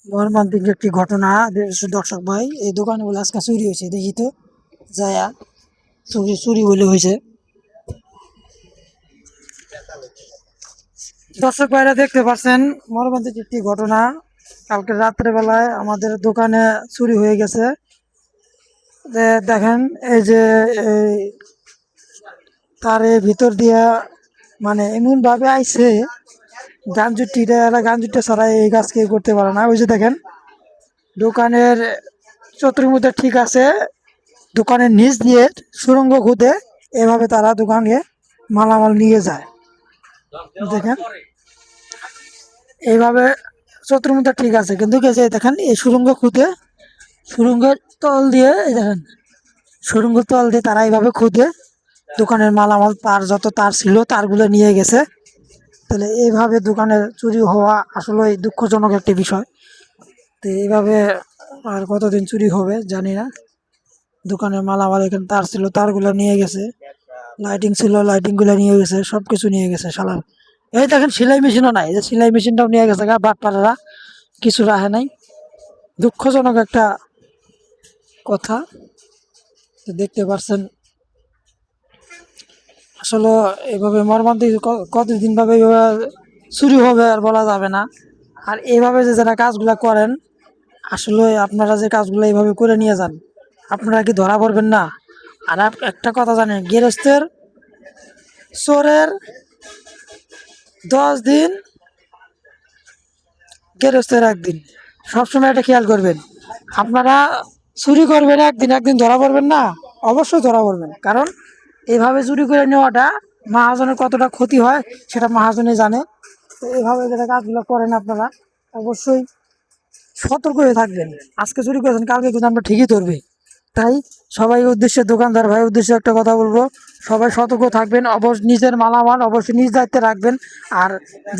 মর্মান্তিক একটি ঘটনা। দর্শক ভাই, এই দোকানে বলে আজকে চুরি হয়েছে, দেখি তো যায়া চুরি চুরি বলে হয়েছে। দর্শক ভাইরা দেখতে পাচ্ছেন মর্মান্তিক একটি ঘটনা। কালকে রাত্রে বেলায় আমাদের দোকানে চুরি হয়ে গেছে। দেখেন এই যে এই তার ভিতর দিয়া মানে এমন ভাবে আইছে, গাঞ্জুটিটা ছাড়া এই কাজ কেউ করতে পারে না। ওই যে দেখেন দোকানের চতুর্মুখে ঠিক আছে, দোকানের নিচ দিয়ে সুড়ঙ্গ খুদে এভাবে তারা দোকানে মালামাল নিয়ে যায়। দেখেন এইভাবে চতুর্মুখটা ঠিক আছে, কিন্তু গেছে দেখেন এই সুড়ঙ্গ খুদে, সুড়ঙ্গের তল দিয়ে এই দেখেন সুড়ঙ্গের তল দিয়ে তারা এইভাবে খুদে দোকানের মালামাল তার যত তার ছিল তারগুলো নিয়ে গেছে। তাহলে এইভাবে দোকানের চুরি হওয়া আসলে দুঃখজনক একটি বিষয়। তো এইভাবে আর কতদিন চুরি হবে জানি না। দোকানের মালামাল এখানে তার ছিল তারগুলো নিয়ে গেছে, লাইটিং ছিল লাইটিং গুলো নিয়ে গেছে, সবকিছু নিয়ে গেছে শালার। এই দেখেন সেলাই মেশিনও নাই, এই যে সেলাই মেশিনটাও নিয়ে গেছে গা, বাটপাড়ারা কিছু রাখে নাই। দুঃখজনক একটা কথা। তো দেখতে পাচ্ছেন আসলে এভাবে মর্মান্তিক কতদিন ভাবে এভাবে চুরি হবে আর বলা যাবে না। আর এইভাবে যে যারা কাজগুলা করেন, আসলে আপনারা যে কাজগুলো এইভাবে করে নিয়ে যান, আপনারা কি ধরা পড়বেন না? আর একটা কথা জানেন, গৃহস্থের চোরের 10 দিন, গৃহস্থের একদিন। সবসময় এটা খেয়াল করবেন। আপনারা চুরি করবেন একদিন, একদিন ধরা পড়বেন না? অবশ্যই ধরা পড়বেন, কারণ এইভাবে চুরি করে নেওয়াটা মহাজনের কতটা ক্ষতি হয় সেটা মহাজনে জানে। তো এইভাবে যারা কাজগুলো করেন আপনারা অবশ্যই সতর্ক হয়ে থাকবেন। আজকে চুরি করেছেন, কালকে কিন্তু আমরা ঠিকই ধরবে। তাই সবাই উদ্দেশ্যে, দোকানদার ভাই উদ্দেশ্যে একটা কথা বলবো, সবাই সতর্ক থাকবেন। নিজের মালামাল অবশ্যই নিজ দায়িত্বে রাখবেন। আর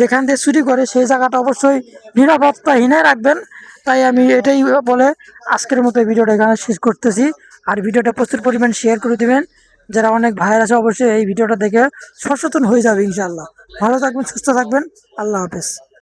যেখান দিয়ে চুরি করে সেই জায়গাটা অবশ্যই নিরাপত্তাহীন রাখবেন। তাই আমি এটাই বলে আজকের মতো ভিডিওটা এখানে শেষ করতেছি। আর ভিডিওটা প্রচুর পরিমাণ শেয়ার করে দিবেন। যারা অনেক ভাইয়ের আছে অবশ্যই এই ভিডিওটা দেখে সচেতন হয়ে যাবে ইনশাআল্লাহ। ভালো থাকবেন, সুস্থ থাকবেন, আল্লাহ হাফেজ।